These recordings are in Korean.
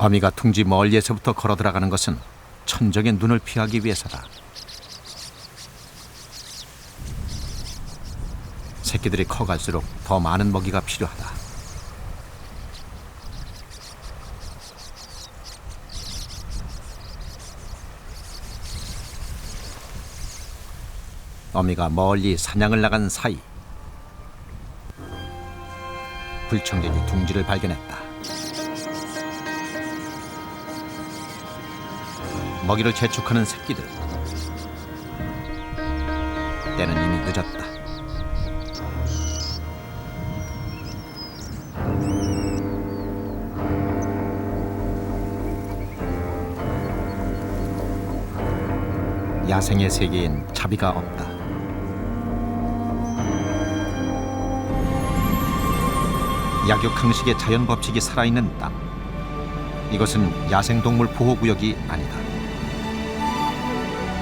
어미가 둥지 멀리에서부터 걸어 들어가는 것은 천적의 눈을 피하기 위해서다. 새끼들이 커갈수록 더 많은 먹이가 필요하다. 어미가 멀리 사냥을 나간 사이 불청객이 둥지를 발견했다. 먹이를 재촉하는 새끼들. 때는 이미 늦었다. 야생의 세계엔 자비가 없다. 약육강식의 자연 법칙이 살아있는 땅. 이것은 야생동물 보호구역이 아니다.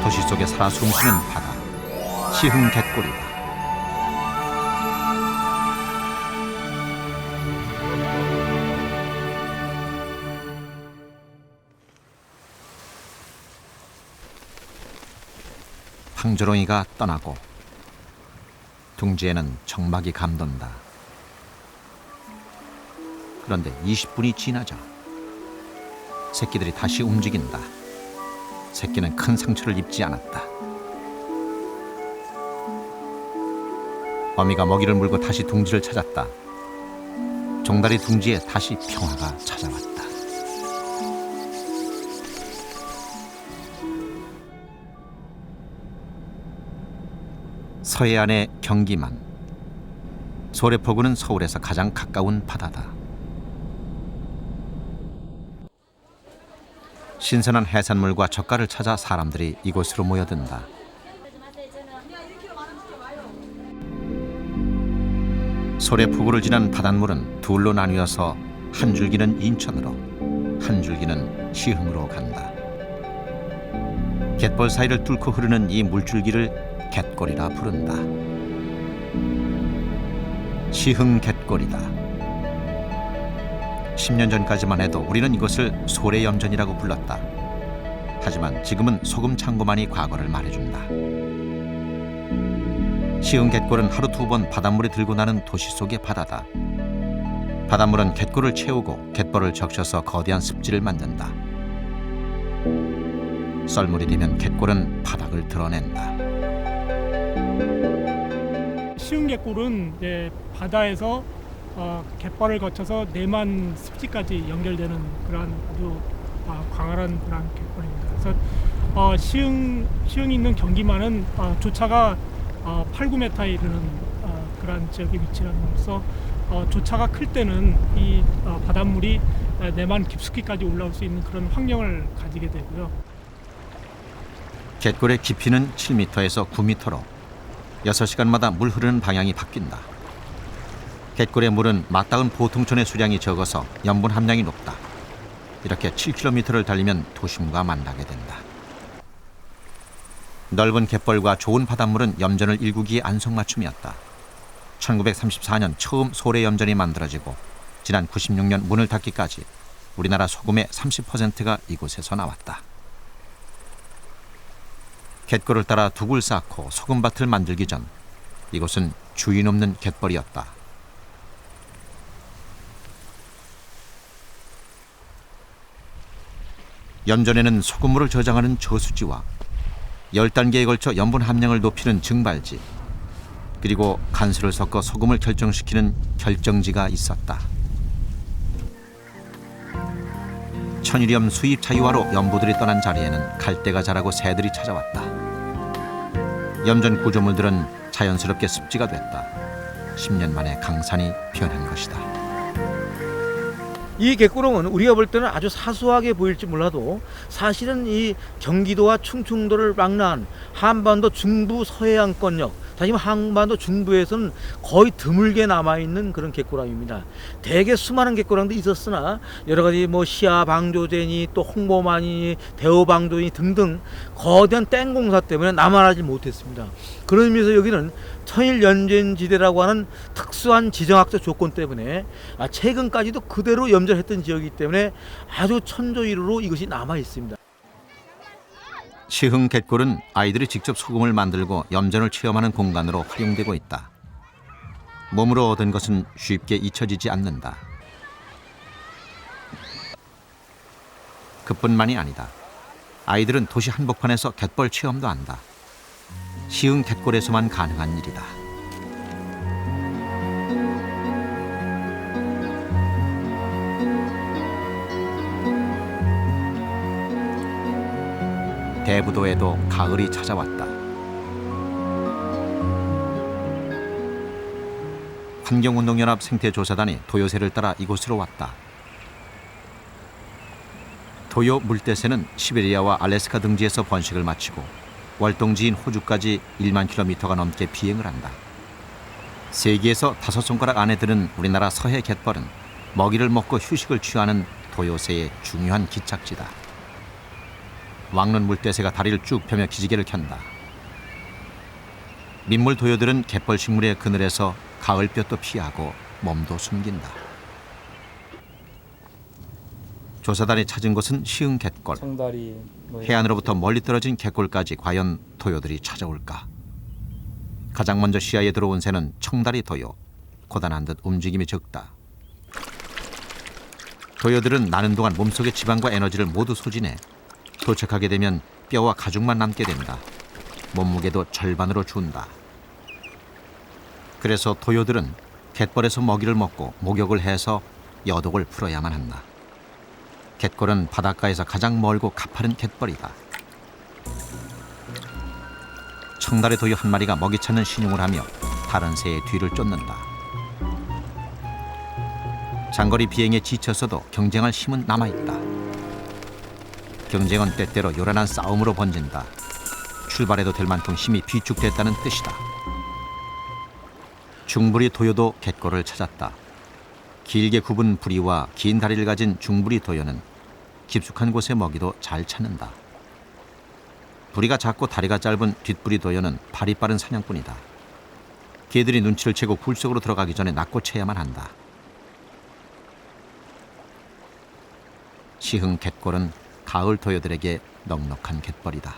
도시 속에 살아 숨쉬는 바다, 시흥갯골이다. 황조롱이가 떠나고 둥지에는 정막이 감돈다. 그런데 20분이 지나자 새끼들이 다시 움직인다. 새끼는 큰 상처를 입지 않았다. 어미가 먹이를 물고 다시 둥지를 찾았다. 종다리 둥지에 다시 평화가 찾아왔다. 서해안의 경기만. 소래포구는 서울에서 가장 가까운 바다다. 신선한 해산물과 젓갈을 찾아 사람들이 이곳으로 모여든다. 소래포구를 지난 바닷물은 둘로 나뉘어서 한 줄기는 인천으로, 한 줄기는 시흥으로 간다. 갯벌 사이를 뚫고 흐르는 이 물줄기를 갯골이라 부른다. 시흥갯골이다. 10년 전까지만 해도 우리는 이것을 소래염전이라고 불렀다. 하지만 지금은 소금 창고만이 과거를 말해준다. 시흥갯골은 하루 2번 바닷물이 들고 나는 도시 속의 바다다. 바닷물은 갯골을 채우고 갯벌을 적셔서 거대한 습지를 만든다. 썰물이 되면 갯골은 바닥을 드러낸다. 시흥갯골은 이제 바다에서 갯벌을 거쳐서 내만 습지까지 연결되는 그런 아주 광활한 그런 갯벌입니다. 그래서 시흥이 있는 경기만은 조차가 8, 9m에 이르는 그런 지역에 위치함으로써 조차가 클 때는 이 바닷물이 내만 깊숙이까지 올라올 수 있는 그런 환경을 가지게 되고요. 갯골의 깊이는 7m에서 9m로 6시간마다 물 흐르는 방향이 바뀐다. 갯골의 물은 맞닿은 보통천의 수량이 적어서 염분 함량이 높다. 이렇게 7km를 달리면 도심과 만나게 된다. 넓은 갯벌과 좋은 바닷물은 염전을 일구기의 안성맞춤이었다. 1934년 처음 소래염전이 만들어지고 지난 96년 문을 닫기까지 우리나라 소금의 30%가 이곳에서 나왔다. 갯골을 따라 둑을 쌓고 소금밭을 만들기 전 이곳은 주인 없는 갯벌이었다. 염전에는 소금물을 저장하는 저수지와 10단계에 걸쳐 염분 함량을 높이는 증발지, 그리고 간수를 섞어 소금을 결정시키는 결정지가 있었다. 천일염 수입 자유화로 염부들이 떠난 자리에는 갈대가 자라고 새들이 찾아왔다. 염전 구조물들은 자연스럽게 습지가 됐다. 10년 만에 강산이 변한 것이다. 이 갯구렁은 우리가 볼 때는 아주 사소하게 보일지 몰라도 사실은 이 경기도와 충청도를 막론한 한반도 중부 서해안권역 다시 한반도 중부에서는 거의 드물게 남아있는 그런 갯고랑입니다. 대개 수많은 갯고랑도 있었으나 여러 가지 뭐 시야 방조제니 또 홍보만이 대우 방조니 등등 거대한 댐 공사 때문에 남아나지 못했습니다. 그런 의미에서 여기는 천일 연변지대라고 하는 특수한 지정학적 조건 때문에 최근까지도 그대로 염전했던 지역이기 때문에 아주 천조이루로 이것이 남아 있습니다. 시흥 갯골은 아이들이 직접 소금을 만들고 염전을 체험하는 공간으로 활용되고 있다. 몸으로 얻은 것은 쉽게 잊혀지지 않는다. 그뿐만이 아니다. 아이들은 도시 한복판에서 갯벌 체험도 한다. 시흥 갯골에서만 가능한 일이다. 대부도에도 가을이 찾아왔다. 환경운동연합 생태조사단이 도요새를 따라 이곳으로 왔다. 도요 물대새는 시베리아와 알래스카 등지에서 번식을 마치고 월동지인 호주까지 1만 킬로미터가 넘게 비행을 한다. 세계에서 5손가락 안에 드는 우리나라 서해 갯벌은 먹이를 먹고 휴식을 취하는 도요새의 중요한 기착지다. 왕눈 물대새가 다리를 쭉 펴며 기지개를 켠다. 민물 도요들은 갯벌 식물의 그늘에서 가을볕도 피하고 몸도 숨긴다. 조사단이 찾은 곳은 시흥 갯골. 해안으로부터 멀리 떨어진 갯골까지 과연 도요들이 찾아올까? 가장 먼저 시야에 들어온 새는 청다리 도요. 고단한 듯 움직임이 적다. 도요들은 나는 동안 몸속의 지방과 에너지를 모두 소진해 도착하게 되면 뼈와 가죽만 남게 된다. 몸무게도 절반으로 준다. 그래서 도요들은 갯벌에서 먹이를 먹고 목욕을 해서 여독을 풀어야만 한다. 갯골은 바닷가에서 가장 멀고 가파른 갯벌이다. 청다리 도요 한 마리가 먹이 찾는 신용을 하며 다른 새의 뒤를 쫓는다. 장거리 비행에 지쳐서도 경쟁할 힘은 남아있다. 경쟁은 때때로 요란한 싸움으로 번진다. 출발해도 될 만큼 힘이 비축됐다는 뜻이다. 중부리 도요도 갯골을 찾았다. 길게 굽은 부리와 긴 다리를 가진 중부리 도요는 깊숙한 곳의 먹이도 잘 찾는다. 부리가 작고 다리가 짧은 뒷부리 도요는 발이 빠른 사냥꾼이다. 개들이 눈치를 채고 굴 속으로 들어가기 전에 낚고채야만 한다. 시흥 갯골은 가을 도요들에게 넉넉한 갯벌이다.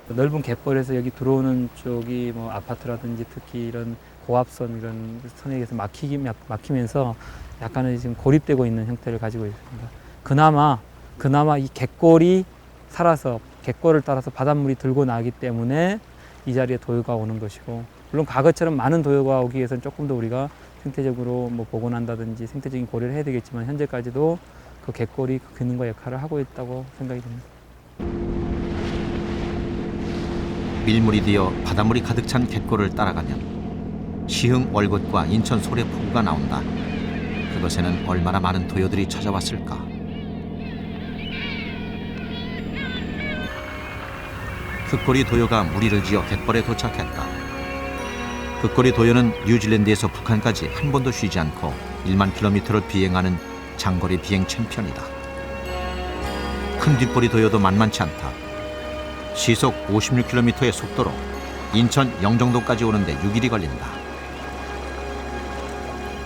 넓은 갯벌에서 여기 들어오는 쪽이 뭐 아파트라든지 특히 이런 고압선 이런 선에서 막히면서 약간은 지금 고립되고 있는 형태를 가지고 있습니다. 그나마 이 갯골이 살아서 갯골을 따라서 바닷물이 들고 나기 때문에 이 자리에 도요가 오는 것이고, 물론 과거처럼 많은 도요가 오기 위해서는 조금 더 우리가 생태적으로 뭐 복원한다든지 생태적인 고려를 해야 되겠지만 현재까지도 그 갯골이 그 기능과 역할을 하고 있다고 생각이 듭니다. 밀물이 되어 바닷물이 가득 찬 갯골을 따라가면 시흥 월곶과 인천 소래 포구가 나온다. 그곳에는 얼마나 많은 도요들이 찾아왔을까. 흑꼬리 도요가 무리를 지어 갯벌에 도착했다. 흑꼬리 도요는 뉴질랜드에서 북한까지 한 번도 쉬지 않고 1만 킬로미터를 비행하는 장거리 비행 챔피언이다. 큰 뒷꼬리 도요도 만만치 않다. 시속 56km의 속도로 인천 영종도까지 오는데 6일이 걸린다.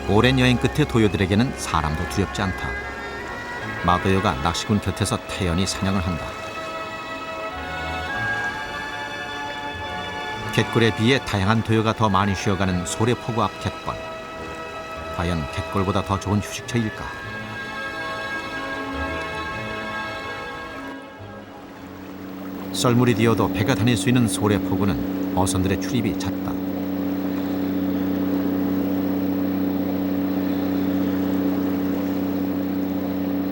오랜 여행 끝에 도요들에게는 사람도 두렵지 않다. 마도요가 낚시꾼 곁에서 태연히 사냥을 한다. 갯골에 비해 다양한 도요가 더 많이 쉬어가는 소래포구 앞 갯벌. 과연 갯골보다 더 좋은 휴식처일까? 썰물이 되어도 배가 다닐 수 있는 소래포구는 어선들의 출입이 잦다.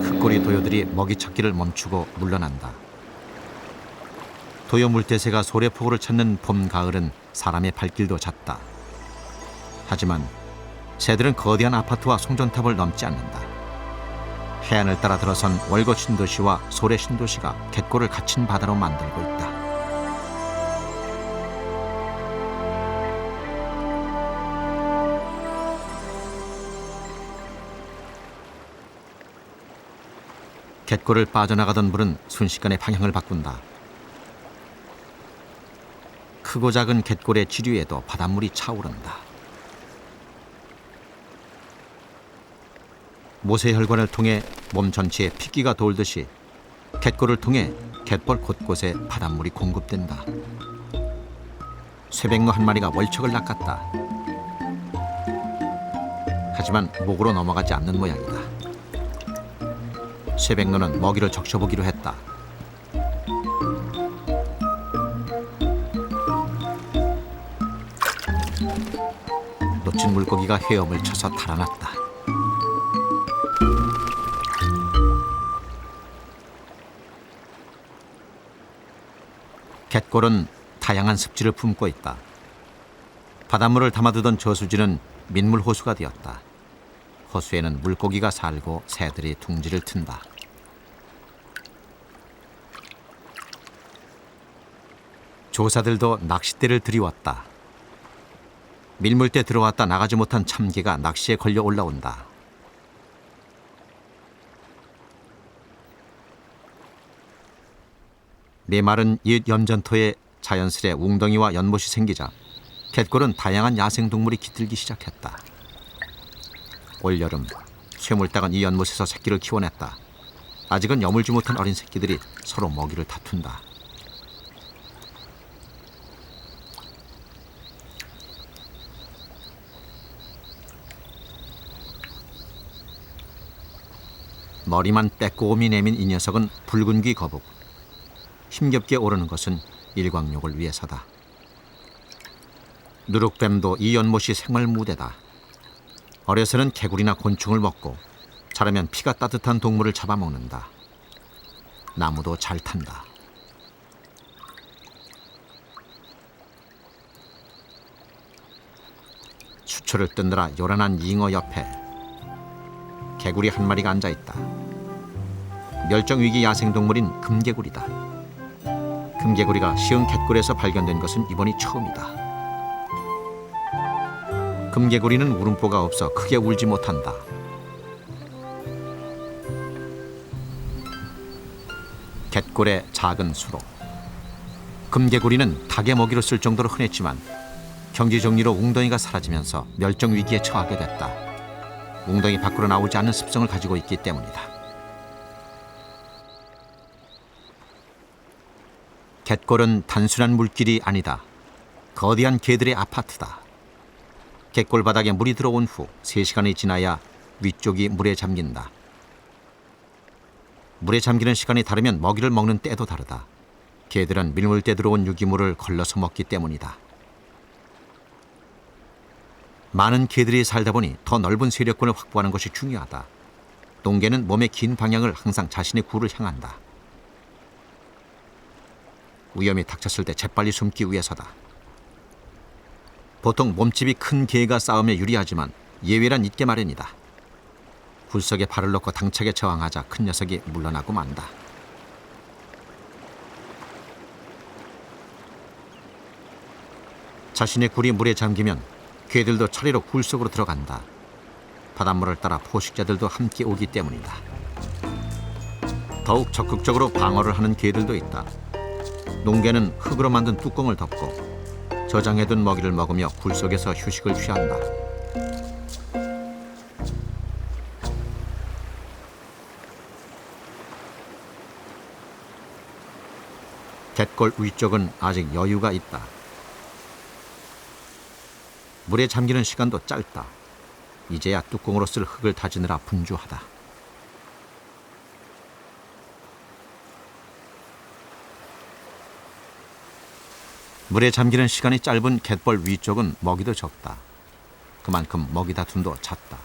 흑꼬리 도요들이 먹이 찾기를 멈추고 물러난다. 도요 물대새가 소래포구를 찾는 봄, 가을은 사람의 발길도 잦다. 하지만 새들은 거대한 아파트와 송전탑을 넘지 않는다. 해안을 따라 들어선 월곶 신도시와 소래 신도시가 갯골을 갇힌 바다로 만들고 있다. 갯골을 빠져나가던 물은 순식간에 방향을 바꾼다. 크고 작은 갯골의 지류에도 바닷물이 차오른다. 모세혈관을 통해 몸 전체에 핏기가 돌듯이 갯골을 통해 갯벌 곳곳에 바닷물이 공급된다. 쇠백로 한 마리가 월척을 낚았다. 하지만 목으로 넘어가지 않는 모양이다. 쇠백로는 먹이를 적셔보기로 했다. 놓친 물고기가 헤엄을 쳐서 달아났다. 갯골은 다양한 습지를 품고 있다. 바닷물을 담아두던 저수지는 민물 호수가 되었다. 호수에는 물고기가 살고 새들이 둥지를 튼다. 조사들도 낚싯대를 들이왔다. 밀물대 들어왔다 나가지 못한 참개가 낚시에 걸려 올라온다. 메마른 옛 염전토에 자연스레 웅덩이와 연못이 생기자 갯골은 다양한 야생동물이 깃들기 시작했다. 올여름 쇠물딱은 이 연못에서 새끼를 키워냈다. 아직은 여물지 못한 어린 새끼들이 서로 먹이를 다툰다. 머리만 빼꼼히 내민 이 녀석은 붉은 귀 거북. 힘겹게 오르는 것은 일광욕을 위해서다. 누룩뱀도 이 연못이 생활 무대다. 어려서는 개구리나 곤충을 먹고 자라면 피가 따뜻한 동물을 잡아먹는다. 나무도 잘 탄다. 수초를 뜯느라 요란한 잉어 옆에 개구리 한 마리가 앉아있다. 멸종위기 야생동물인 금개구리다. 금개구리가 시흥 갯골에서 발견된 것은 이번이 처음이다. 금개구리는 울음보가 없어 크게 울지 못한다. 갯골의 작은 수로. 금개구리는 닭의 먹이로 쓸 정도로 흔했지만 경지 정리로 웅덩이가 사라지면서 멸종위기에 처하게 됐다. 웅덩이 밖으로 나오지 않는 습성을 가지고 있기 때문이다. 갯골은 단순한 물길이 아니다. 거대한 개들의 아파트다. 갯골 바닥에 물이 들어온 후 3시간이 지나야 위쪽이 물에 잠긴다. 물에 잠기는 시간이 다르면 먹이를 먹는 때도 다르다. 개들은 밀물때 들어온 유기물을 걸러서 먹기 때문이다. 많은 개들이 살다 보니 더 넓은 세력권을 확보하는 것이 중요하다. 농개는 몸의 긴 방향을 항상 자신의 굴을 향한다. 위험이 닥쳤을 때 재빨리 숨기 위해서다. 보통 몸집이 큰 개가 싸움에 유리하지만 예외란 있게 마련이다. 굴속에 발을 넣고 당차게 저항하자 큰 녀석이 물러나고 만다. 자신의 굴이 물에 잠기면 개들도 차례로 굴 속으로 들어간다. 바닷물을 따라 포식자들도 함께 오기 때문이다. 더욱 적극적으로 방어를 하는 개들도 있다. 농개는 흙으로 만든 뚜껑을 덮고 저장해둔 먹이를 먹으며 굴 속에서 휴식을 취한다. 갯골 위쪽은 아직 여유가 있다. 물에 잠기는 시간도 짧다. 이제야 뚜껑으로 쓸 흙을 다지느라 분주하다. 물에 잠기는 시간이 짧은 갯벌 위쪽은 먹이도 적다. 그만큼 먹이 다툼도 잦다.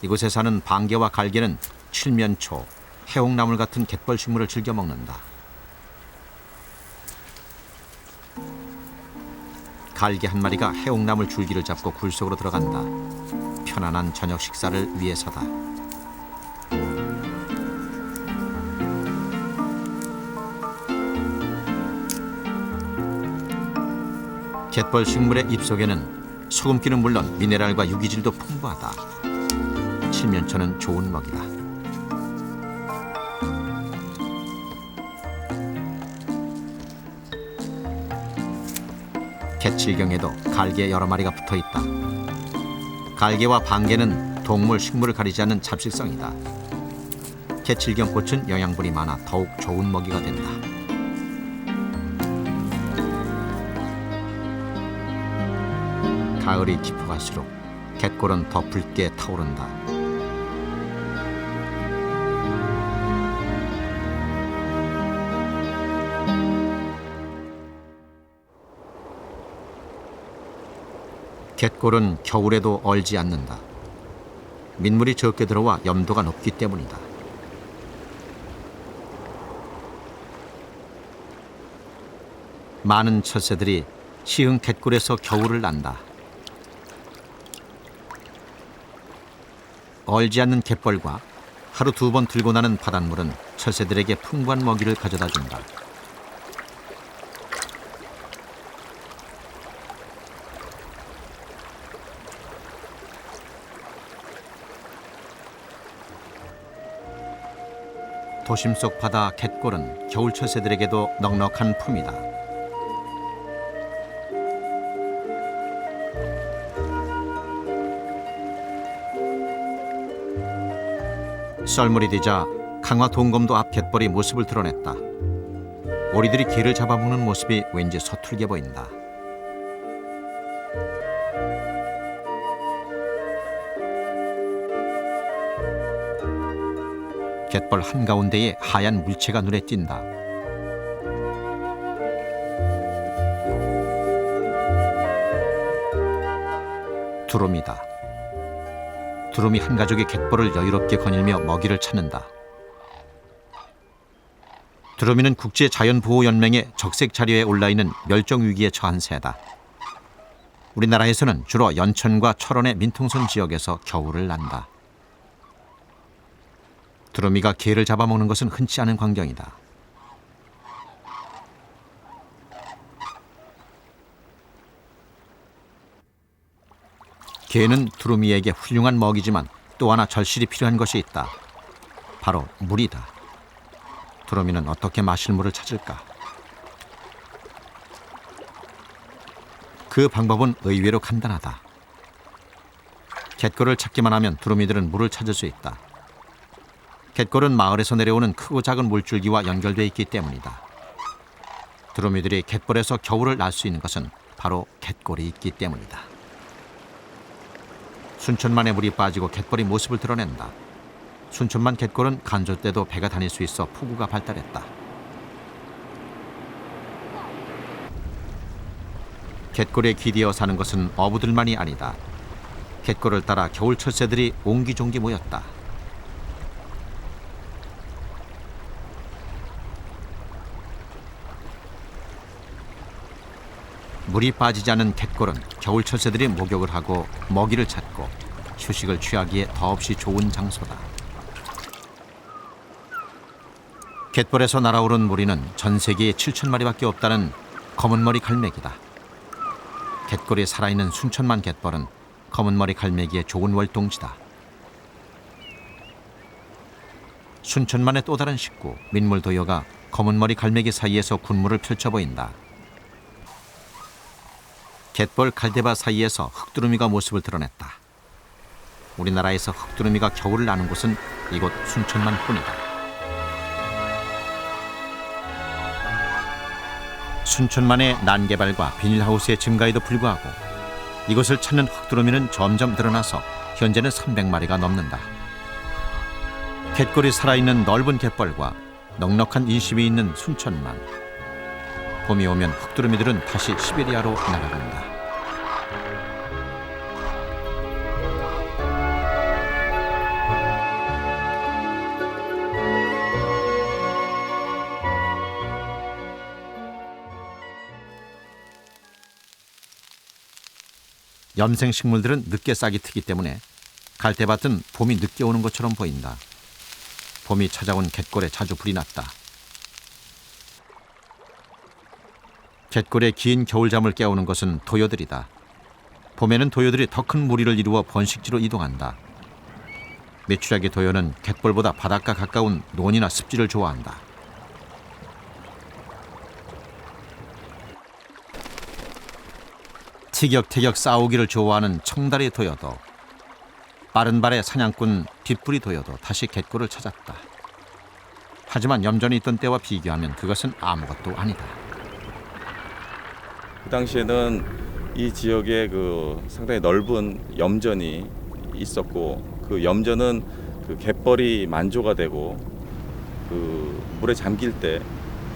이곳에 사는 방개와 갈개는 칠면초, 해옥나물 같은 갯벌 식물을 즐겨 먹는다. 갈개 한 마리가 해옥나물 줄기를 잡고 굴 속으로 들어간다. 편안한 저녁 식사를 위해서다. 갯벌 식물의 잎속에는 소금기는 물론 미네랄과 유기질도 풍부하다. 칠면초는 좋은 먹이다. 갯칠경에도 갈개 여러 마리가 붙어 있다. 갈개와 방개는 동물, 식물을 가리지 않는 잡식성이다. 갯칠경꽃은 영양분이 많아 더욱 좋은 먹이가 된다. 가을이 깊어갈수록 갯골은 더 붉게 타오른다. 갯골은 겨울에도 얼지 않는다. 민물이 적게 들어와 염도가 높기 때문이다. 많은 철새들이 시흥 갯골에서 겨울을 난다. 얼지 않는 갯벌과 하루 2번 들고 나는 바닷물은 철새들에게 풍부한 먹이를 가져다 준다. 도심 속 바다 갯골은 겨울 철새들에게도 넉넉한 품이다. 썰물이 되자 강화 동검도 앞 갯벌이 모습을 드러냈다. 오리들이 개를 잡아먹는 모습이 왠지 서툴게 보인다. 갯벌 한가운데에 하얀 물체가 눈에 띈다. 두루미다. 두루미 한 가족이 갯벌을 여유롭게 거닐며 먹이를 찾는다. 두루미는 국제자연보호연맹의 적색 자료에 올라있는 멸종위기에 처한 새다. 우리나라에서는 주로 연천과 철원의 민통선 지역에서 겨울을 난다. 두루미가 개를 잡아먹는 것은 흔치 않은 광경이다. 개는 두루미에게 훌륭한 먹이지만 또 하나 절실히 필요한 것이 있다. 바로 물이다. 두루미는 어떻게 마실 물을 찾을까? 그 방법은 의외로 간단하다. 갯골을 찾기만 하면 두루미들은 물을 찾을 수 있다. 갯골은 마을에서 내려오는 크고 작은 물줄기와 연결되어 있기 때문이다. 두루미들이 갯벌에서 겨울을 날 수 있는 것은 바로 갯골이 있기 때문이다. 순천만에 물이 빠지고 갯벌이 모습을 드러낸다. 순천만 갯골은 간조 때도 배가 다닐 수 있어 포구가 발달했다. 갯골에 기대어 사는 것은 어부들만이 아니다. 갯골을 따라 겨울 철새들이 옹기종기 모였다. 물이 빠지지 않은 갯골은 겨울 철새들이 목욕을 하고 먹이를 찾고 휴식을 취하기에 더없이 좋은 장소다. 갯벌에서 날아오른 무리는 전 세계에 7,000마리밖에 없다는 검은머리 갈매기다. 갯골이 살아있는 순천만 갯벌은 검은머리 갈매기의 좋은 월동지다. 순천만의 또 다른 식구 민물도요가 검은머리 갈매기 사이에서 군무를 펼쳐 보인다. 갯벌 갈대밭 사이에서 흑두루미가 모습을 드러냈다. 우리나라에서 흑두루미가 겨울을 나는 곳은 이곳 순천만뿐이다. 순천만의 난개발과 비닐하우스의 증가에도 불구하고 이곳을 찾는 흑두루미는 점점 늘어나서 현재는 300마리가 넘는다. 갯골이 살아있는 넓은 갯벌과 넉넉한 인심이 있는 순천만. 봄이 오면 흑두루미들은 다시 시베리아로 날아간다. 염생 식물들은 늦게 싹이 트기 때문에 갈대밭은 봄이 늦게 오는 것처럼 보인다. 봄이 찾아온 갯골에 자주 불이 났다. 갯골의 긴 겨울잠을 깨우는 것은 도요들이다. 봄에는 도요들이 더 큰 무리를 이루어 번식지로 이동한다. 메추라기 도요는 갯벌보다 바닷가 가까운 논이나 습지를 좋아한다. 티격태격 싸우기를 좋아하는 청다리 도여도 빠른 발의 사냥꾼 뒷부리 도여도 다시 갯골을 찾았다. 하지만 염전이 있던 때와 비교하면 그것은 아무것도 아니다. 그 당시에는 이 지역에 그 상당히 넓은 염전이 있었고, 그 염전은 그 갯벌이 만조가 되고 그 물에 잠길 때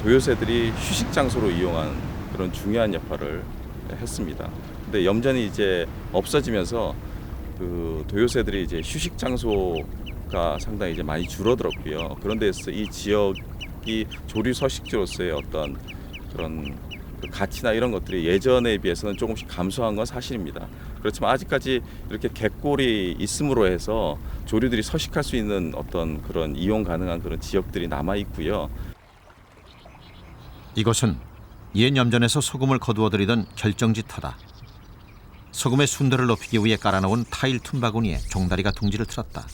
도요새들이 휴식 장소로 이용한 그런 중요한 역할을 했습니다. 근데 염전이 이제 없어지면서 그 도요새들이 이제 휴식 장소가 상당히 이제 많이 줄어들었고요. 그런 데서 이 지역이 조류 서식지로서의 어떤 그런 그 가치나 이런 것들이 예전에 비해서는 조금씩 감소한 건 사실입니다. 그렇지만 아직까지 이렇게 갯골이 있음으로 해서 조류들이 서식할 수 있는 어떤 그런 이용 가능한 그런 지역들이 남아 있고요. 이곳은 옛 염전에서 소금을 거두어들이던 결정지터다. 소금의 순도를 높이기 위해 깔아놓은 타일 틈바구니에 종다리가 둥지를 틀었다.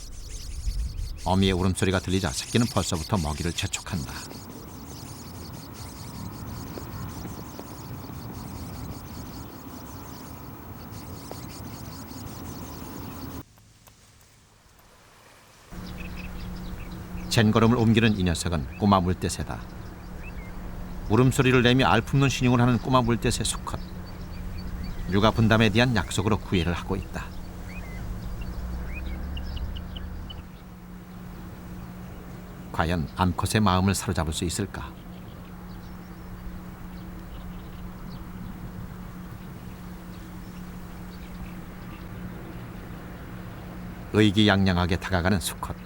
어미의 울음소리가 들리자 새끼는 벌써부터 먹이를 재촉한다. 젠걸음을 옮기는 이 녀석은 꼬마 물대새다. 울음소리를 내며 알품는 신용을 하는 꼬마 물대새 수컷. 육아 분담에 대한 약속으로 구애를 하고 있다. 과연 암컷의 마음을 사로잡을 수 있을까? 의기양양하게 다가가는 수컷.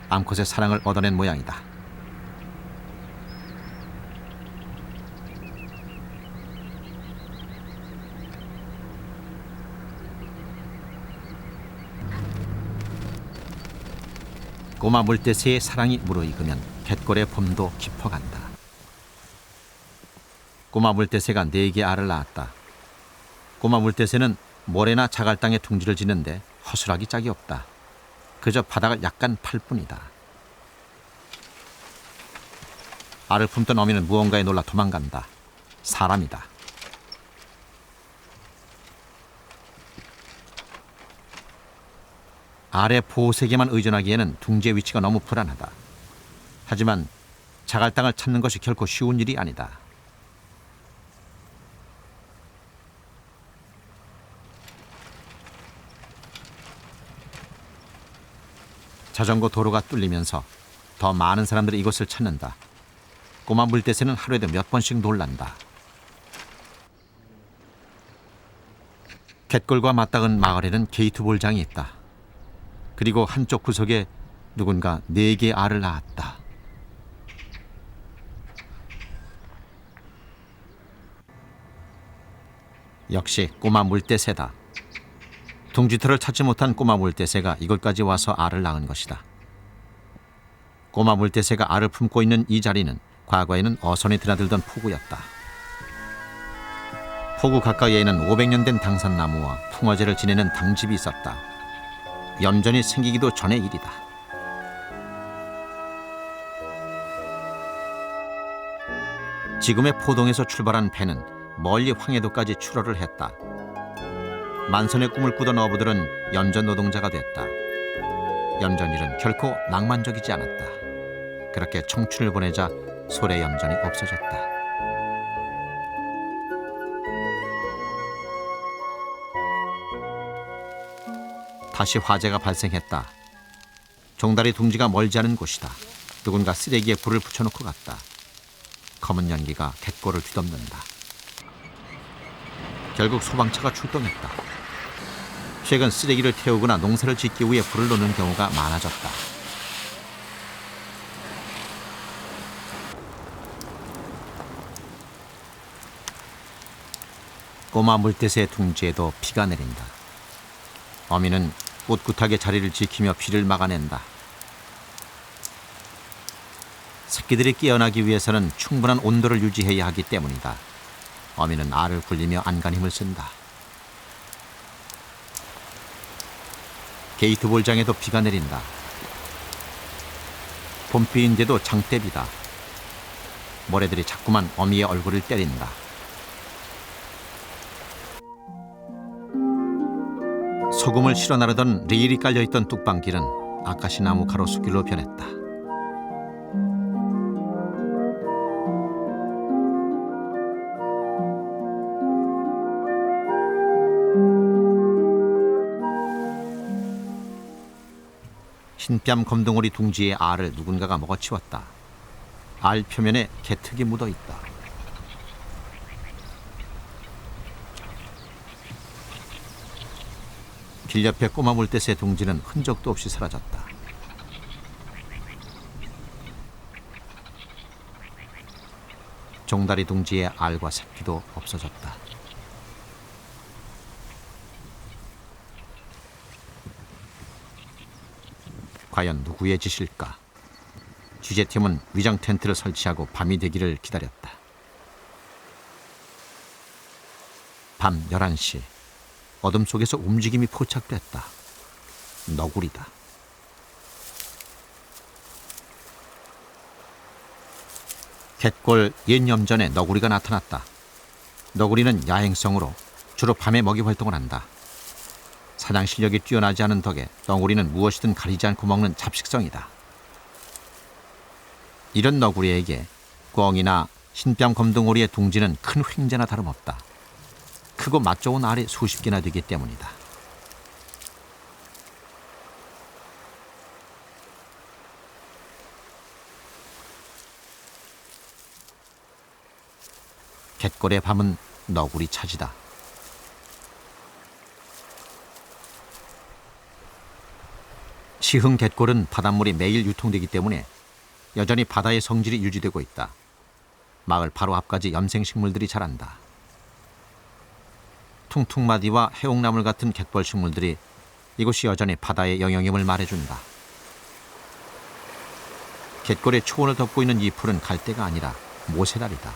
암컷의 사랑을 얻어낸 모양이다. 꼬마 물대새의 사랑이 무르익으면 갯골의 봄도 깊어간다. 꼬마 물대새가 4개 알을 낳았다. 꼬마 물대새는 모래나 자갈땅에 둥지를 짓는데 허술하기 짝이 없다. 그저 바닥을 약간 팔 뿐이다. 알을 품던 어미는 무언가에 놀라 도망간다. 사람이다. 알의 보호색에만 의존하기에는 둥지의 위치가 너무 불안하다. 하지만 자갈땅을 찾는 것이 결코 쉬운 일이 아니다. 자전거 도로가 뚫리면서 더 많은 사람들이 이곳을 찾는다. 꼬마 물대새는 하루에도 몇 번씩 놀란다. 갯골과 맞닿은 마을에는 게이트 볼장이 있다. 그리고 한쪽 구석에 누군가 4개의 알을 낳았다. 역시 꼬마 물대새다. 둥지터를 찾지 못한 꼬마 물대새가 이곳까지 와서 알을 낳은 것이다. 꼬마 물대새가 알을 품고 있는 이 자리는 과거에는 어선이 드나들던 포구였다. 포구 가까이에는 500년 된 당산나무와 풍어제를 지내는 당집이 있었다. 염전이 생기기도 전의 일이다. 지금의 포동에서 출발한 배는 멀리 황해도까지 출어를 했다. 만선의 꿈을 꾸던 어부들은 염전 노동자가 됐다. 염전 일은 결코 낭만적이지 않았다. 그렇게 청춘을 보내자 소래 염전이 없어졌다. 다시 화재가 발생했다. 종다리 둥지가 멀지 않은 곳이다. 누군가 쓰레기에 불을 붙여놓고 갔다. 검은 연기가 갯골을 뒤덮는다. 결국 소방차가 출동했다. 최근 쓰레기를 태우거나 농사를 짓기 위해 불을 놓는 경우가 많아졌다. 꼬마 물대새 둥지에도 비가 내린다. 어미는 꿋꿋하게 자리를 지키며 비를 막아낸다. 새끼들이 깨어나기 위해서는 충분한 온도를 유지해야 하기 때문이다. 어미는 알을 굴리며 안간 힘을 쓴다. 게이트 볼장에도 비가 내린다. 봄비인데도 장대비다. 모래들이 자꾸만 어미의 얼굴을 때린다. 소금을 실어 나르던 레일이 깔려있던 뚝방길은 아카시 나무 가로수길로 변했다. 흰뺨 검둥오리 둥지의 알을 누군가가 먹어치웠다. 알 표면에 개특이 묻어있다. 길 옆에 꼬마 물대새 둥지는 흔적도 없이 사라졌다. 종다리 둥지의 알과 새끼도 없어졌다. 과연 누구의 짓일까? 취재팀은 위장 텐트를 설치하고 밤이 되기를 기다렸다. 밤 11시. 어둠 속에서 움직임이 포착됐다. 너구리다. 갯골 옛 염전에 너구리가 나타났다. 너구리는 야행성으로 주로 밤에 먹이 활동을 한다. 사냥 실력이 뛰어나지 않은 덕에 너구리는 무엇이든 가리지 않고 먹는 잡식성이다. 이런 너구리에게 꿩이나 흰뺨 검둥오리의 둥지는 큰 횡재나 다름없다. 크고 맛 좋은 알이 수십 개나 되기 때문이다. 갯골의 밤은 너구리 차지다. 시흥 갯골은 바닷물이 매일 유통되기 때문에 여전히 바다의 성질이 유지되고 있다. 마을 바로 앞까지 염생식물들이 자란다. 퉁퉁마디와 해옥나물 같은 갯벌 식물들이 이곳이 여전히 바다의 영영임을 말해준다. 갯골의 초원을 덮고 있는 이 풀은 갈대가 아니라 모세달이다.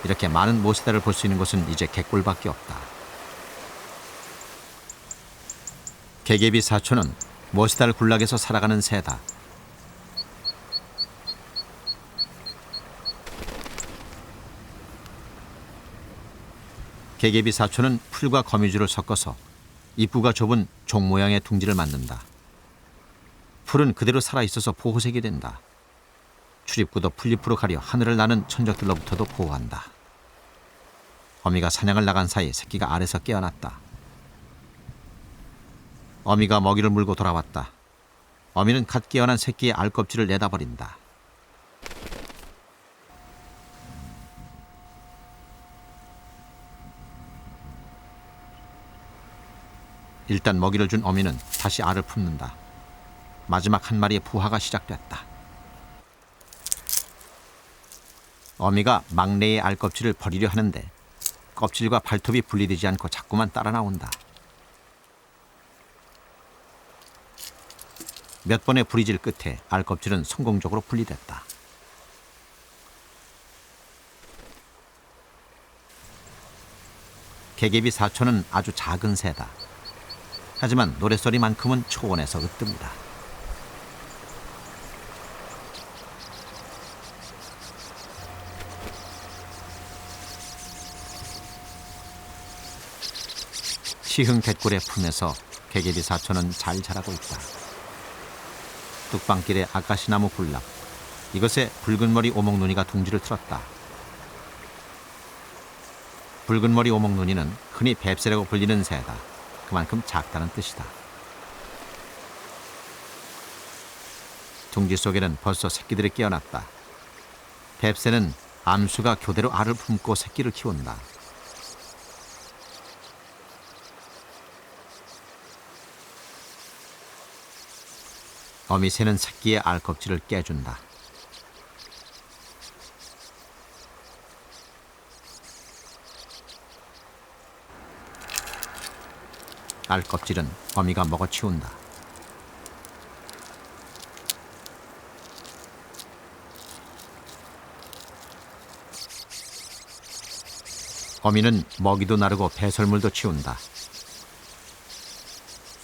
이렇게 많은 모세달을 볼 수 있는 곳은 이제 갯골밖에 없다. 개개비 사촌은 모세달 군락에서 살아가는 새다. 개개비 사촌은 풀과 거미줄을 섞어서 입구가 좁은 종 모양의 둥지를 만든다. 풀은 그대로 살아있어서 보호색이 된다. 출입구도 풀잎으로 가려 하늘을 나는 천적들로부터도 보호한다. 어미가 사냥을 나간 사이 새끼가 알에서 깨어났다. 어미가 먹이를 물고 돌아왔다. 어미는 갓 깨어난 새끼의 알껍질을 내다버린다. 일단 먹이를 준 어미는 다시 알을 품는다. 마지막 한 마리의 부화가 시작됐다. 어미가 막내의 알껍질을 버리려 하는데 껍질과 발톱이 분리되지 않고 자꾸만 따라 나온다. 몇 번의 부리질 끝에 알껍질은 성공적으로 분리됐다. 개개비 사촌은 아주 작은 새다. 하지만 노랫소리만큼은 초원에서 으뜸이다. 시흥 갯골의 품에서 개개비 사촌은 잘 자라고 있다. 뚝방길의 아카시나무 군락, 이것에 붉은머리 오목눈이가 둥지를 틀었다. 붉은머리 오목눈이는 흔히 뱁새라고 불리는 새다. 그만큼 작다는 뜻이다. 둥지 속에는 벌써 새끼들이 깨어났다. 뱁새는 암수가 교대로 알을 품고 새끼를 키운다. 어미새는 새끼의 알껍질을 깨준다. 알껍질은 어미가 먹어치운다. 어미는 먹이도 나르고 배설물도 치운다.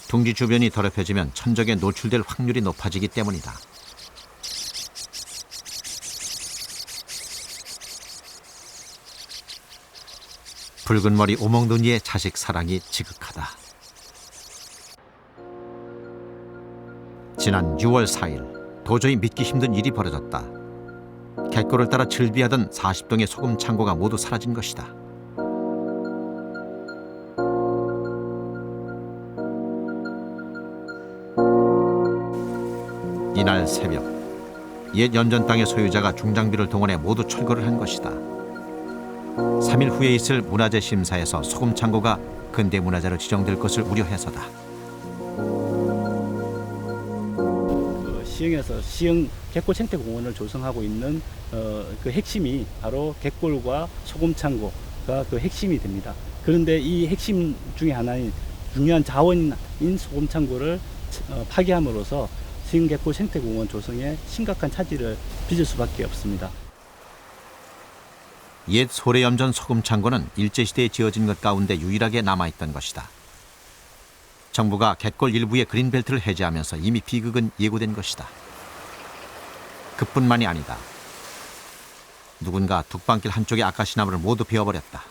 둥지 주변이 더럽혀지면 천적에 노출될 확률이 높아지기 때문이다. 붉은 머리 오목눈이의 자식 사랑이 지극하다. 지난 6월 4일 도저히 믿기 힘든 일이 벌어졌다. 갯골을 따라 즐비하던 40동의 소금 창고가 모두 사라진 것이다. 이날 새벽, 옛 염전 땅의 소유자가 중장비를 동원해 모두 철거를 한 것이다. 3일 후에 있을 문화재 심사에서 소금 창고가 근대 문화재로 지정될 것을 우려해서다. 시흥에서 시흥 갯골 생태공원을 조성하고 있는 그 핵심이 바로 갯골과 소금창고가 그 핵심이 됩니다. 그런데 이 핵심 중에 하나인 중요한 자원인 소금창고를 파괴함으로써 시흥 갯골 생태공원 조성에 심각한 차질을 빚을 수밖에 없습니다. 옛 소래염전 소금 창고는 일제시대에 지어진 것 가운데 유일하게 남아있던 것이다. 정부가 갯골 일부의 그린벨트를 해제하면서 이미 비극은 예고된 것이다. 그뿐만이 아니다. 누군가 둑방길 한쪽의 아카시나무를 모두 베어버렸다.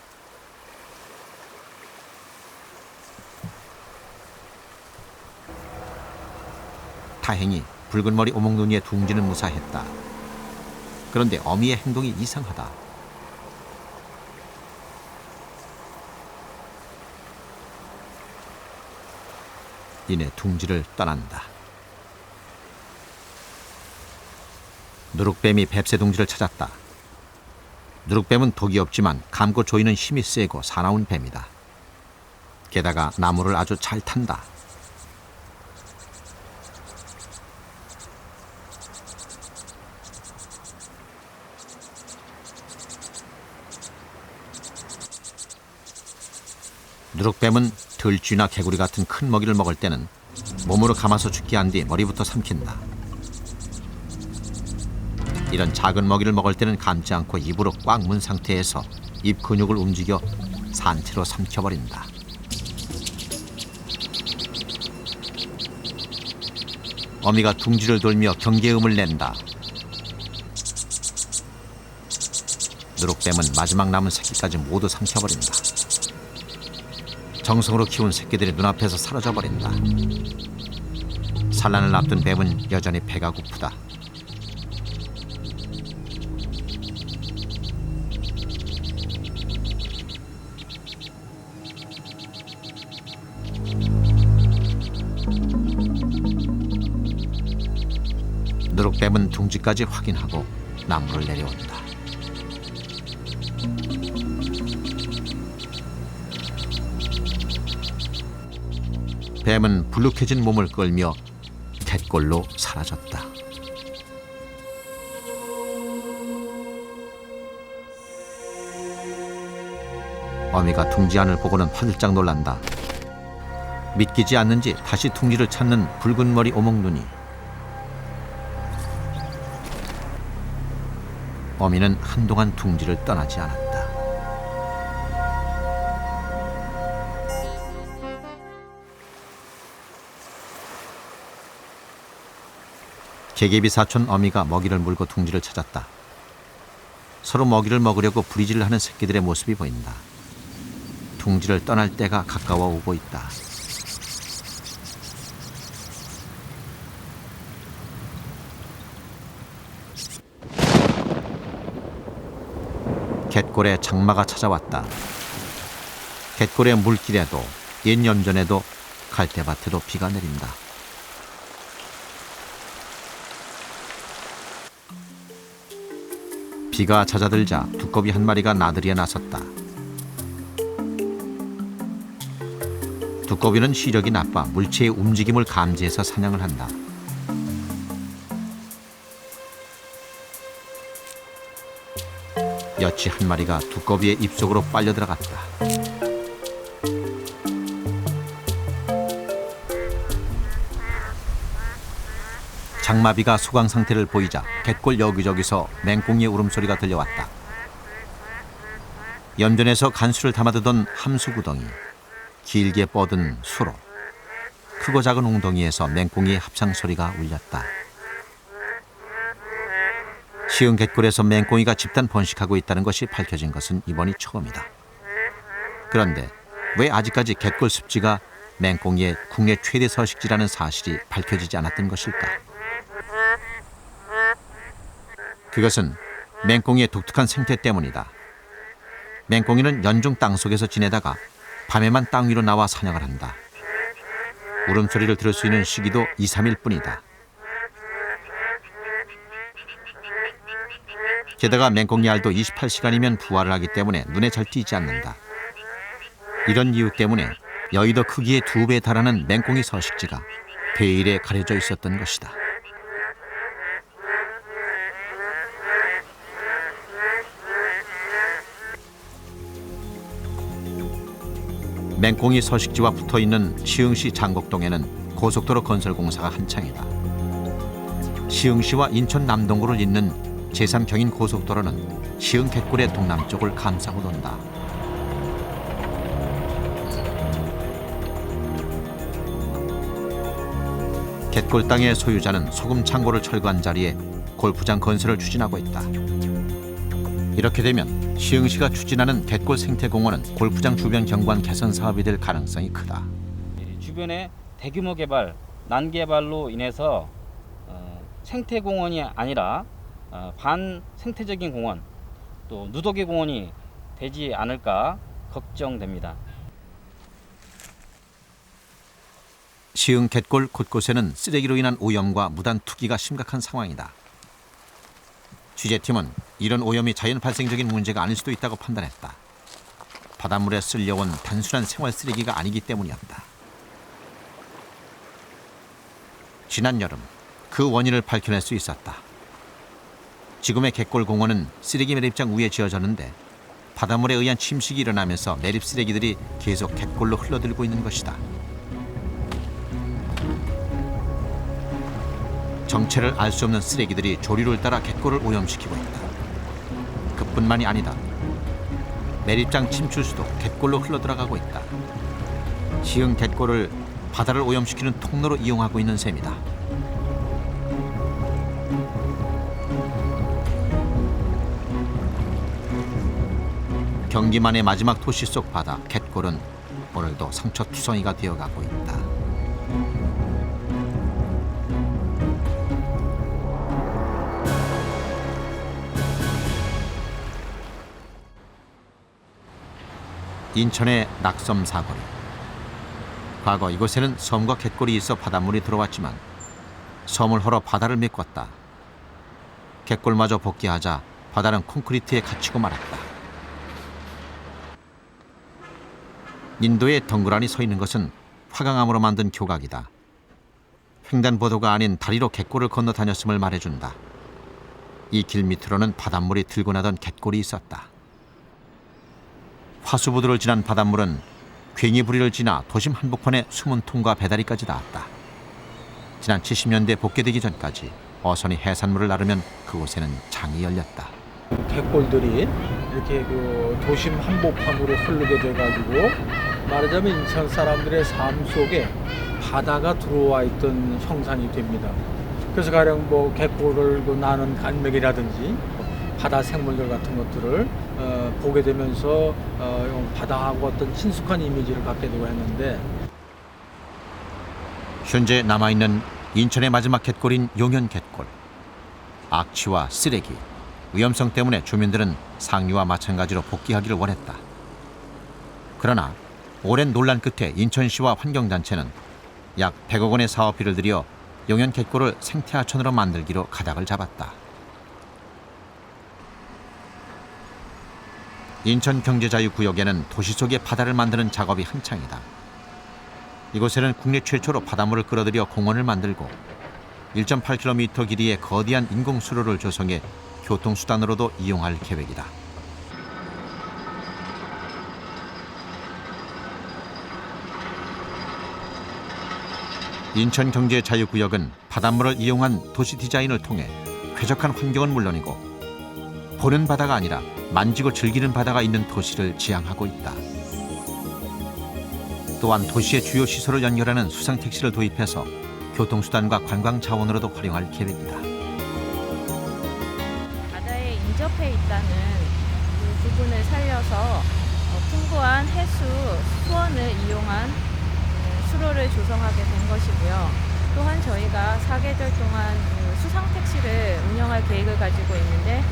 다행히 붉은 머리 오목눈이의 둥지는 무사했다. 그런데 어미의 행동이 이상하다. 이내 둥지를 떠난다. 누룩뱀이 뱁새 둥지를 찾았다. 누룩뱀은 독이 없지만 감고 조이는 힘이 세고 사나운 뱀이다. 게다가 나무를 아주 잘 탄다. 누룩뱀은 들쥐나 개구리 같은 큰 먹이를 먹을 때는 몸으로 감아서 죽게 한 뒤 머리부터 삼킨다. 이런 작은 먹이를 먹을 때는 감지 않고 입으로 꽉 문 상태에서 입 근육을 움직여 산채로 삼켜버린다. 어미가 둥지를 돌며 경계음을 낸다. 누룩뱀은 마지막 남은 새끼까지 모두 삼켜버린다. 정성으로 키운 새끼들이 눈앞에서 사라져버린다. 산란을 앞둔 뱀은 여전히 배가 고프다. 누룩뱀은 둥지까지 확인하고 나무를 내려온다. 뱀은 불룩해진 몸을 끌며 갯골로 사라졌다. 어미가 둥지 안을 보고는 화들짝 놀란다. 믿기지 않는지 다시 둥지를 찾는 붉은 머리 오목눈이. 어미는 한동안 둥지를 떠나지 않았다. 개개비 사촌 어미가 먹이를 물고 둥지를 찾았다. 서로 먹이를 먹으려고 부리질을 하는 새끼들의 모습이 보인다. 둥지를 떠날 때가 가까워 오고 있다. 갯골에 장마가 찾아왔다. 갯골의 물길에도 옛 염전에도 갈대밭에도 비가 내린다. 비가 잦아들자 두꺼비 한 마리가 나들이에 나섰다. 두꺼비는 시력이 나빠 물체의 움직임을 감지해서 사냥을 한다. 여치 한 마리가 두꺼비의 입속으로 빨려 들어갔다. 장마비가 소강 상태를 보이자 갯골 여기저기서 맹꽁이의 울음소리가 들려왔다. 염전에서 간수를 담아두던 함수구덩이, 길게 뻗은 수로, 크고 작은 웅덩이에서 맹꽁이의 합창소리가 울렸다. 시흥 갯골에서 맹꽁이가 집단 번식하고 있다는 것이 밝혀진 것은 이번이 처음이다. 그런데 왜 아직까지 갯골 습지가 맹꽁이의 국내 최대 서식지라는 사실이 밝혀지지 않았던 것일까? 그것은 맹꽁이의 독특한 생태 때문이다. 맹꽁이는 연중 땅속에서 지내다가 밤에만 땅 위로 나와 사냥을 한다. 울음소리를 들을 수 있는 시기도 2, 3일 뿐이다. 게다가 맹꽁이 알도 28시간이면 부화를 하기 때문에 눈에 잘 띄지 않는다. 이런 이유 때문에 여의도 크기의 2배에 달하는 맹꽁이 서식지가 베일에 가려져 있었던 것이다. 맹꽁이 서식지와 붙어있는 시흥시 장곡동에는 고속도로 건설 공사가 한창이다. 시흥시와 인천 남동구를 잇는 제3경인 고속도로는 시흥 갯골의 동남쪽을 감싸고 돈다. 갯골 땅의 소유자는 소금 창고를 철거한 자리에 골프장 건설을 추진하고 있다. 이렇게 되면 시흥시가 추진하는 갯골 생태공원은 골프장 주변 경관 개선 사업이 될 가능성이 크다. 주변에 대규모 개발, 난개발로 인해서 생태공원이 아니라 반생태적인 공원, 또 누더기 공원이 되지 않을까 걱정됩니다. 시흥 갯골 곳곳에는 쓰레기로 인한 오염과 무단 투기가 심각한 상황이다. 취재팀은 이런 오염이 자연 발생적인 문제가 아닐 수도 있다고 판단했다. 바닷물에 쓸려온 단순한 생활 쓰레기가 아니기 때문이었다. 지난 여름 그 원인을 밝혀낼 수 있었다. 지금의 갯골 공원은 쓰레기 매립장 위에 지어졌는데 바닷물에 의한 침식이 일어나면서 매립 쓰레기들이 계속 갯골로 흘러들고 있는 것이다. 정체를 알 수 없는 쓰레기들이 조류를 따라 갯골을 오염시키고 있다. 그뿐만이 아니다. 매립장 침출수도 갯골로 흘러들어가고 있다. 시흥 갯골을 바다를 오염시키는 통로로 이용하고 있는 셈이다. 경기만의 마지막 도시 속 바다 갯골은 오늘도 상처투성이가 되어가고 있다. 인천의 낙섬 사거리. 과거 이곳에는 섬과 갯골이 있어 바닷물이 들어왔지만 섬을 헐어 바다를 메꿨다. 갯골마저 복귀하자 바다는 콘크리트에 갇히고 말았다. 인도에 덩그러니 서 있는 것은 화강암으로 만든 교각이다. 횡단보도가 아닌 다리로 갯골을 건너 다녔음을 말해준다. 이 길 밑으로는 바닷물이 들고 나던 갯골이 있었다. 화수부두를 지난 바닷물은 괭이부리를 지나 도심 한복판에 숨은 통과 배다리까지 닿았다. 지난 70년대 복귀되기 전까지 어선이 해산물을 나르면 그곳에는 장이 열렸다. 갯골들이 이렇게 그 도심 한복판으로 흐르게 돼가지고 말하자면 인천 사람들의 삶 속에 바다가 들어와 있던 형상이 됩니다. 그래서 가령 뭐 갯골을 나는 간맥이라든지 바다 생물들 같은 것들을 보게 되면서 바다하고 어떤 친숙한 이미지를 갖게 되고 했는데, 현재 남아있는 인천의 마지막 갯골인 용현 갯골. 악취와 쓰레기, 위험성 때문에 주민들은 상류와 마찬가지로 복귀하기를 원했다. 그러나 오랜 논란 끝에 인천시와 환경단체는 약 100억 원의 사업비를 들여 용현 갯골을 생태하천으로 만들기로 가닥을 잡았다. 인천경제자유구역에는 도시 속의 바다를 만드는 작업이 한창이다. 이곳에는 국내 최초로 바닷물을 끌어들여 공원을 만들고 1.8km 길이의 거대한 인공수로를 조성해 교통수단으로도 이용할 계획이다. 인천경제자유구역은 바닷물을 이용한 도시 디자인을 통해 쾌적한 환경은 물론이고 보는 바다가 아니라 만지고 즐기는 바다가 있는 도시를 지향하고 있다. 또한 도시의 주요 시설을 연결하는 수상택시를 도입해서 교통수단과 관광 자원으로도 활용할 계획이다. 바다에 인접해 있다는 그 부분을 살려서 풍부한 해수 수원을 이용한 택시를 조성하게 된 것이고요. 또한 저희가 4계절 동안 그 수상 택시를 운영할 계획을 가지고 있는데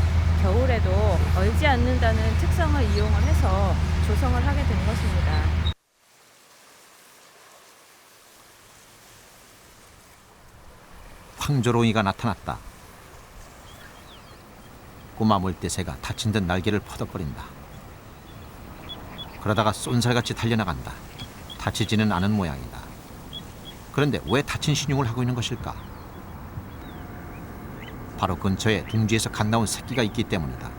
겨울에도 얼지 않는다는 특성을 이용을 해서 조성을 하게 된 것입니다. 황조롱이가 나타났다. 꼬마 물대새가 다친 듯 날개를 퍼덕거린다. 그러다가 쏜살같이 달려나간다. 다치지는 않은 모양이다. 그런데 왜 다친 신용을 하고 있는 것일까? 바로 근처에 둥지에서 갓 나온 새끼가 있기 때문이다.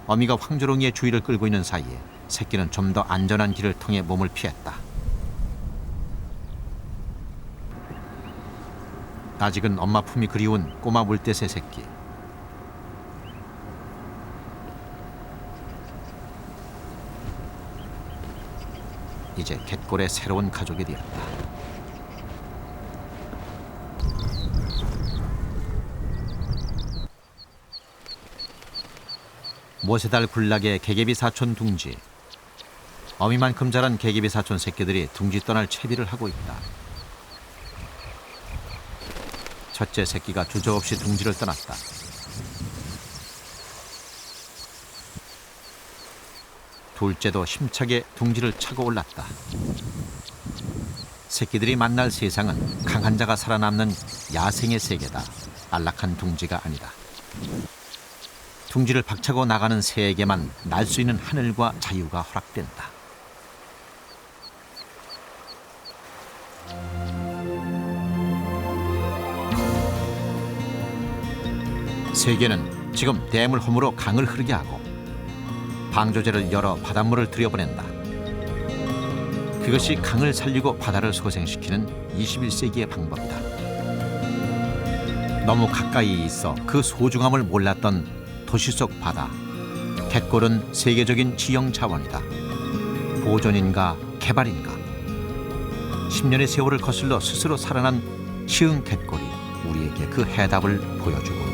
어미가 황조롱이의 주의를 끌고 있는 사이에 새끼는 좀 더 안전한 길을 통해 몸을 피했다. 아직은 엄마 품이 그리운 꼬마 물대새 새끼. 이제 갯골의 새로운 가족이 되었다. 모세달 군락의 개개비 사촌 둥지. 어미만큼 자란 개개비 사촌 새끼들이 둥지 떠날 채비를 하고 있다. 첫째 새끼가 주저없이 둥지를 떠났다. 둘째도 힘차게 둥지를 차고 올랐다. 새끼들이 만날 세상은 강한 자가 살아남는 야생의 세계다. 안락한 둥지가 아니다. 둥지를 박차고 나가는 새에게만 날 수 있는 하늘과 자유가 허락된다. 세계는 지금 댐을 홈으로 강을 흐르게 하고 방조제를 열어 바닷물을 들여보낸다. 그것이 강을 살리고 바다를 소생시키는 21세기의 방법이다. 너무 가까이 있어 그 소중함을 몰랐던 도시 속 바다. 갯골은 세계적인 지형 자원이다. 보존인가 개발인가. 10년의 세월을 거슬러 스스로 살아난 시흥 갯골이 우리에게 그 해답을 보여주고